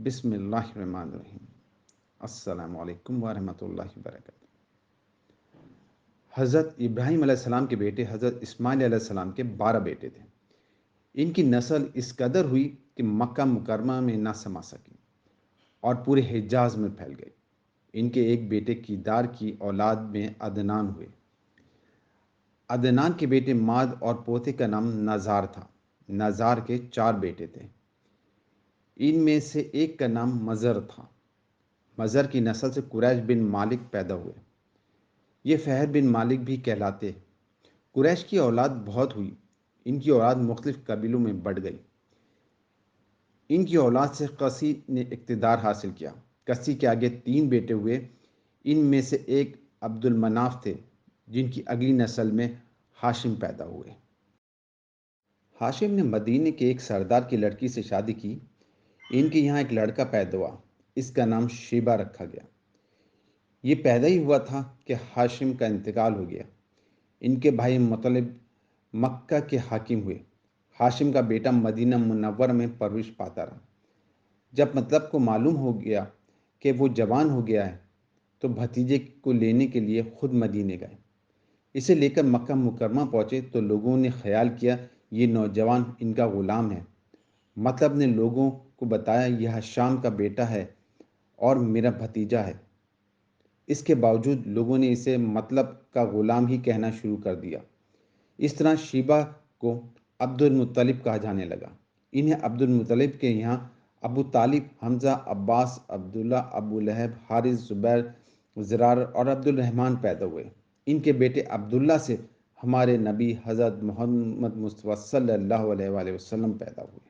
بسم اللہ الرحمن الرحیم۔ السلام علیکم ورحمۃ اللہ وبرکاتہ۔ حضرت ابراہیم علیہ السلام کے بیٹے حضرت اسماعیل علیہ السلام کے 12 بیٹے تھے۔ ان کی نسل اس قدر ہوئی کہ مکہ مکرمہ میں نہ سما سکی اور پورے حجاز میں پھیل گئی۔ ان کے ایک بیٹے کیدار کی اولاد میں عدنان ہوئے۔ عدنان کے بیٹے ماد اور پوتے کا نام نزار تھا۔ نزار کے 4 بیٹے تھے۔ ان میں سے ایک کا نام مزر تھا۔ مزر کی نسل سے قریش بن مالک پیدا ہوئے۔ یہ فہر بن مالک بھی کہلاتے۔ قریش کی اولاد بہت ہوئی۔ ان کی اولاد مختلف قبیلوں میں بڑھ گئی۔ ان کی اولاد سے قسی نے اقتدار حاصل کیا۔ قسی کے آگے 3 بیٹے ہوئے۔ ان میں سے ایک عبد المناف تھے، جن کی اگلی نسل میں ہاشم پیدا ہوئے۔ ہاشم نے مدینے کے ایک سردار کی لڑکی سے شادی کی۔ ان کے یہاں ایک لڑکا پیدا ہوا۔ اس کا نام شیبہ رکھا گیا۔ یہ پیدا ہی ہوا تھا کہ ہاشم کا انتقال ہو گیا۔ ان کے بھائی مطلب مکہ کے حاکم ہوئے۔ ہاشم کا بیٹا مدینہ منورہ میں پرورش پاتا رہا۔ جب مطلب کو معلوم ہو گیا کہ وہ جوان ہو گیا ہے تو بھتیجے کو لینے کے لیے خود مدینے گئے۔ اسے لے کر مکہ مکرمہ پہنچے تو لوگوں نے خیال کیا یہ نوجوان ان کا غلام ہے۔ مطلب نے لوگوں کو بتایا یہ ہشام کا بیٹا ہے اور میرا بھتیجا ہے۔ اس کے باوجود لوگوں نے اسے مطلب کا غلام ہی کہنا شروع کر دیا۔ اس طرح شیبہ کو عبد المطلب کہا جانے لگا۔ انہیں عبد المطلب کے یہاں ابو طالب، حمزہ، عباس، عبداللہ، ابو لہب، حارث، زبیر، زرار اور عبد الرحمن پیدا ہوئے۔ ان کے بیٹے عبداللہ سے ہمارے نبی حضرت محمد مصطفیٰ صلی اللہ علیہ وآلہ وسلم پیدا ہوئے۔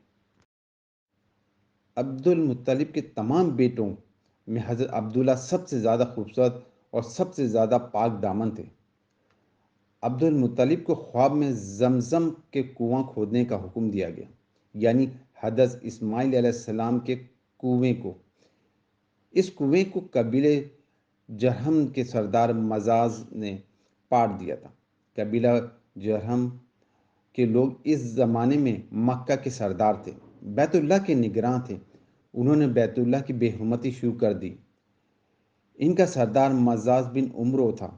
عبد المطلب کے تمام بیٹوں میں حضرت عبداللہ سب سے زیادہ خوبصورت اور سب سے زیادہ پاک دامن تھے۔ عبد المطلب کو خواب میں زمزم کے کنواں کھودنے کا حکم دیا گیا، یعنی حضرت اسماعیل علیہ السلام کے کنویں کو۔ اس کنویں کو قبیلے جرہم کے سردار مزاز نے پاٹ دیا تھا۔ قبیلہ جرہم کے لوگ اس زمانے میں مکہ کے سردار تھے، بیت اللہ کے نگراں تھے۔ انہوں نے بیت اللہ کی بے حرمتی شروع کر دی۔ ان کا سردار مزاز بن عمرو تھا۔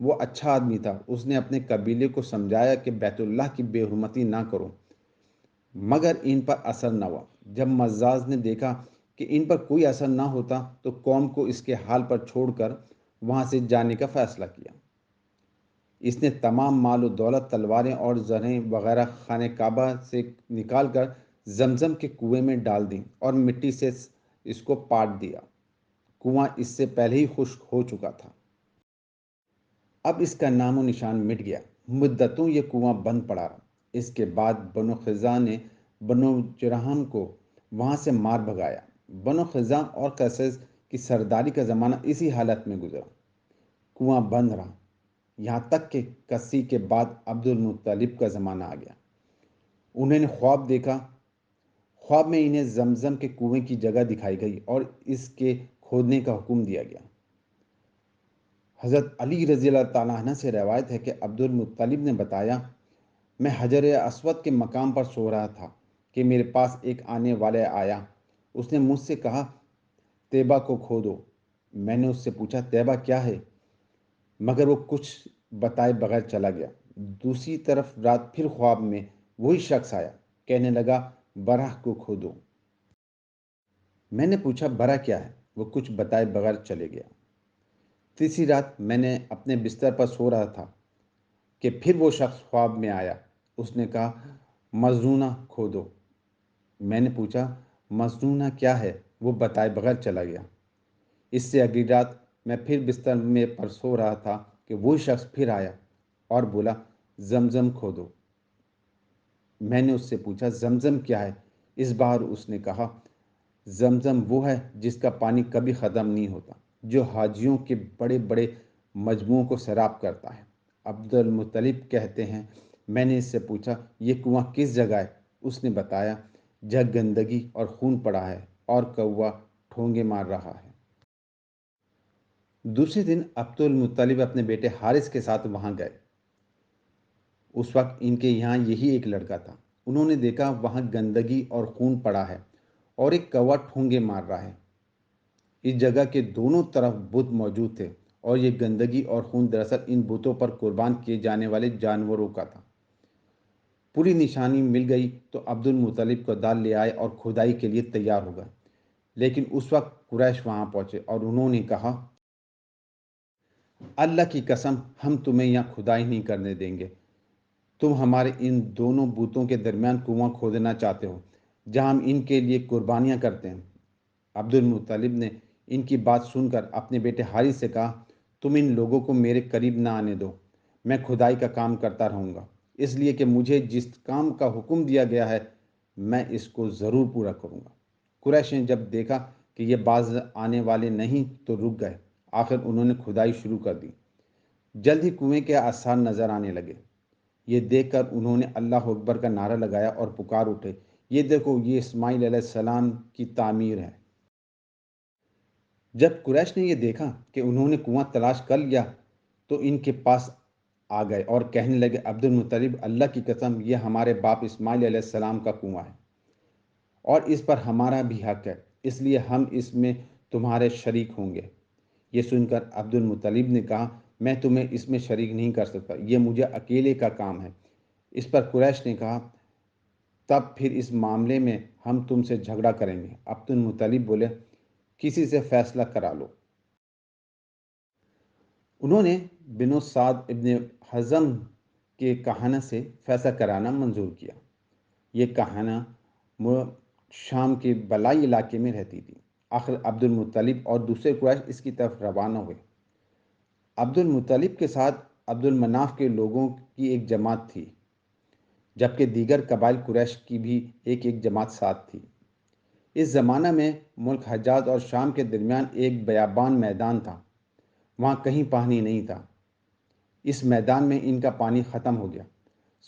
وہ اچھا آدمی تھا۔ اس نے اپنے قبیلے کو سمجھایا کہ بیت اللہ کی بے حرمتی نہ کرو، مگر ان پر اثر نہ ہوا۔ جب مزاز نے دیکھا کہ ان پر کوئی اثر نہ ہوتا تو قوم کو اس کے حال پر چھوڑ کر وہاں سے جانے کا فیصلہ کیا۔ اس نے تمام مال و دولت، تلواریں اور زریں وغیرہ خانہ کعبہ سے نکال کر زمزم کے کنویں میں ڈال دیں اور مٹی سے اس کو پاٹ دیا۔ کنواں اس سے پہلے ہی خشک ہو چکا تھا۔ اب اس کا نام و نشان مٹ گیا۔ مدتوں یہ کنواں بند پڑا رہا۔ اس کے بعد بنو خزاع نے بنو جرہم کو وہاں سے مار بھگایا۔ بنو خزاع اور قیس کی سرداری کا زمانہ اسی حالت میں گزرا۔ کنواں بند رہا یہاں تک کہ قسی کے بعد عبد المطلب کا زمانہ آ گیا۔ انہوں نے خواب دیکھا۔ خواب میں انہیں زمزم کے کنویں کی جگہ دکھائی گئی اور اس کے کھودنے کا حکم دیا گیا۔ حضرت علی رضی اللہ تعالیٰ عنہ سے روایت ہے کہ عبد المطلب نے بتایا، میں حجر اسود کے مقام پر سو رہا تھا کہ میرے پاس ایک آنے والا آیا۔ اس نے مجھ سے کہا طیبہ کو کھودو۔ میں نے اس سے پوچھا طیبہ کیا ہے، مگر وہ کچھ بتائے بغیر چلا گیا۔ دوسری طرف رات پھر خواب میں وہی شخص آیا، کہنے لگا برہ کو کھودو۔ میں نے پوچھا برہ کیا ہے، وہ کچھ بتائے بغیر چلے گیا۔ تیسری رات میں نے اپنے بستر پر سو رہا تھا کہ پھر وہ شخص خواب میں آیا۔ اس نے کہا مظنونہ کھودو۔ میں نے پوچھا مظنونہ کیا ہے، وہ بتائے بغیر چلا گیا۔ اس سے اگلی رات میں پھر بستر میں پر سو رہا تھا کہ وہی شخص پھر آیا اور بولا زمزم کھودو۔ میں نے اس سے پوچھا زمزم کیا ہے۔ اس بار اس نے کہا زمزم وہ ہے جس کا پانی کبھی ختم نہیں ہوتا، جو حاجیوں کے بڑے بڑے مجموعوں کو سیراب کرتا ہے۔ عبد المطلب کہتے ہیں میں نے اس سے پوچھا یہ کنواں کس جگہ ہے۔ اس نے بتایا جہاں گندگی اور خون پڑا ہے اور کوا ٹھونگے مار رہا ہے۔ دوسرے دن عبد المطلب اپنے بیٹے حارث کے ساتھ وہاں گئے۔ اس وقت ان کے یہاں یہی ایک لڑکا تھا۔ انہوں نے دیکھا وہاں گندگی اور خون پڑا ہے اور ایک کوا ٹھونگے مار رہا ہے۔ اس جگہ کے دونوں طرف بت موجود تھے اور یہ گندگی اور خون دراصل ان بتوں پر قربان کیے جانے والے جانوروں کا تھا۔ پوری نشانی مل گئی تو عبد المطلب کو دال لے آئے اور کھدائی کے لیے تیار ہو گئے، لیکن اس وقت قریش وہاں پہنچے اور انہوں نے کہا، اللہ کی قسم ہم تمہیں یہاں کھدائی نہیں کرنے دیں گے۔ تم ہمارے ان دونوں بتوں کے درمیان کنواں کھودنا چاہتے ہو جہاں ہم ان کے لیے قربانیاں کرتے ہیں۔ عبد المطلب نے ان کی بات سن کر اپنے بیٹے حارث سے کہا، تم ان لوگوں کو میرے قریب نہ آنے دو، میں کھدائی کا کام کرتا رہوں گا، اس لیے کہ مجھے جس کام کا حکم دیا گیا ہے میں اس کو ضرور پورا کروں گا۔ قریش نے جب دیکھا کہ یہ باز آنے والے نہیں تو رک گئے۔ آخر انہوں نے کھدائی شروع کر دی۔ جلد ہی کنویں کے آثار نظر آنے لگے۔ یہ دیکھ کر انہوں نے اللہ اکبر کا نعرہ لگایا اور پکار اٹھے، یہ دیکھو، یہ اسماعیل علیہ السلام کی تعمیر ہے۔ جب قریش نے یہ دیکھا کہ انہوں نے کنواں تلاش کر لیا تو ان کے پاس آ گئے اور کہنے لگے، عبد المطلب، اللہ کی قسم یہ ہمارے باپ اسماعیل علیہ السلام کا کنواں ہے اور اس پر ہمارا بھی حق ہے، اس لیے ہم اس میں تمہارے شریک ہوں گے۔ یہ سن کر عبد المطلب نے کہا، میں تمہیں اس میں شریک نہیں کر سکتا، یہ مجھے اکیلے کا کام ہے۔ اس پر قریش نے کہا، تب پھر اس معاملے میں ہم تم سے جھگڑا کریں گے۔ عبد المطلب بولے، کسی سے فیصلہ کرا لو۔ انہوں نے بنو سعد ابن حزم کے کہانہ سے فیصلہ کرانا منظور کیا۔ یہ کہانہ شام کے بلائی علاقے میں رہتی تھی۔ آخر عبد المطلب اور دوسرے قریش اس کی طرف روانہ ہوئے۔ عبد المطلب کے ساتھ عبد المناف کے لوگوں کی ایک جماعت تھی، جبکہ دیگر قبائل قریش کی بھی ایک جماعت ساتھ تھی۔ اس زمانہ میں ملک حجاز اور شام کے درمیان ایک بیابان میدان تھا، وہاں کہیں پانی نہیں تھا۔ اس میدان میں ان کا پانی ختم ہو گیا،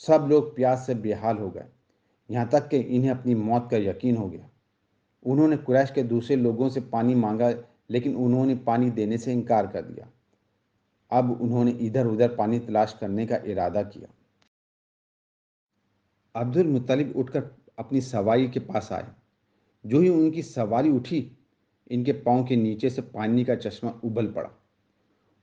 سب لوگ پیاس سے بے حال ہو گئے، یہاں تک کہ انہیں اپنی موت کا یقین ہو گیا۔ انہوں نے قریش کے دوسرے لوگوں سے پانی مانگا، لیکن انہوں نے پانی دینے سے انکار کر دیا۔ اب انہوں نے ادھر ادھر پانی تلاش کرنے کا ارادہ کیا۔ عبد المطلب اٹھ کر اپنی سواری کے پاس آئے۔ جو ہی ان کی سواری اٹھی، ان کے پاؤں کے نیچے سے پانی کا چشمہ ابل پڑا۔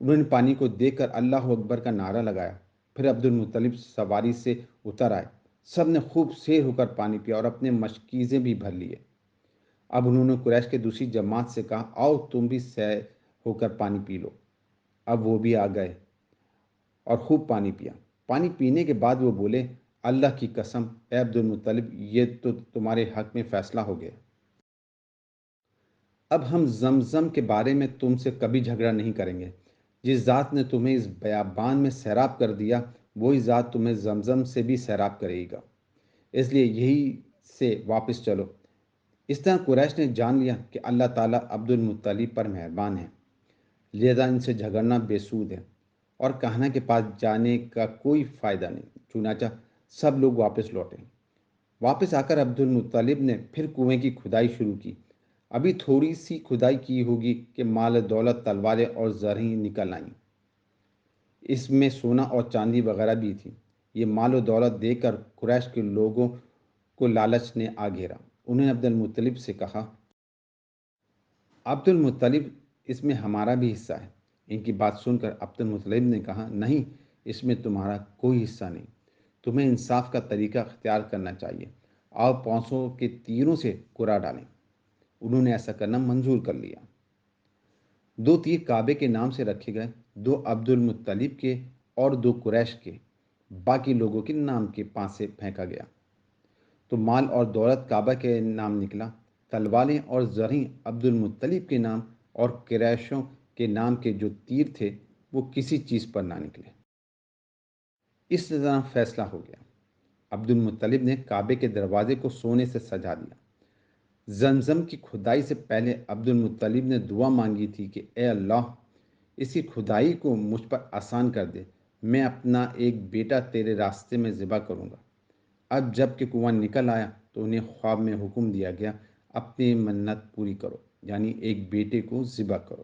انہوں نے پانی کو دیکھ کر اللہ اکبر کا نعرہ لگایا۔ پھر عبد المطلب سواری سے اتر آئے۔ سب نے خوب سیر ہو کر پانی پیا اور اپنے مشکیزیں بھی بھر لیے۔ اب انہوں نے قریش کے دوسری جماعت سے کہا، آؤ تم بھی سیر ہو کر پانی پی لو۔ اب وہ بھی آ گئے اور خوب پانی پیا۔ پانی پینے کے بعد وہ بولے، اللہ کی قسم اے عبد المطلب، یہ تو تمہارے حق میں فیصلہ ہو گیا۔ اب ہم زمزم کے بارے میں تم سے کبھی جھگڑا نہیں کریں گے۔ جس ذات نے تمہیں اس بیابان میں سیراب کر دیا، وہی ذات تمہیں زمزم سے بھی سیراب کرے گا، اس لیے یہی سے واپس چلو۔ اس طرح قریش نے جان لیا کہ اللہ تعالیٰ عبد المطلب پر مہربان ہے، لہذا ان سے جھگڑنا بے سود ہے اور کہانہ کے پاس جانے کا کوئی فائدہ نہیں۔ چنانچہ سب لوگ واپس لوٹے۔ واپس آ کر عبد المطلب نے پھر کنویں کی کھدائی شروع کی۔ ابھی تھوڑی سی کھدائی کی ہوگی کہ مال دولت، تلواریں اور زرہیں نکل آئیں۔ اس میں سونا اور چاندی وغیرہ بھی تھی۔ یہ مال و دولت دیکھ کر قریش کے لوگوں کو لالچ نے آ گھیرا۔ انہوں نے عبد المطلب سے کہا، عبد المطلب، اس میں ہمارا بھی حصہ ہے۔ ان کی بات سن کر عبد المطلب نے کہا، نہیں، اس میں تمہارا کوئی حصہ نہیں، تمہیں انصاف کا طریقہ اختیار کرنا چاہیے، آؤ 500 کے تیروں سے قرع ڈالیں۔ انہوں نے ایسا کرنا منظور کر لیا۔ 2 تیر کعبے کے نام سے رکھے گئے، 2 عبد المطلب کے اور 2 قریش کے، باقی لوگوں کے نام کے پاس سے پھینکا گیا تو مال اور دولت کعبہ کے نام نکلا، تلواریں اور زرہیں عبد المطلب کے نام، اور قریشوں کے نام کے جو تیر تھے وہ کسی چیز پر نہ نکلے۔ اس طرح فیصلہ ہو گیا۔ عبد المطلب نے کعبے کے دروازے کو سونے سے سجا دیا۔ زمزم کی کھدائی سے پہلے عبد المطلب نے دعا مانگی تھی کہ اے اللہ، اس کی کھدائی کو مجھ پر آسان کر دے، میں اپنا ایک بیٹا تیرے راستے میں ذبح کروں گا۔ اب جب کہ کنواں نکل آیا تو انہیں خواب میں حکم دیا گیا، اپنی منت پوری کرو، یعنی ایک بیٹے کو ذبح کرو۔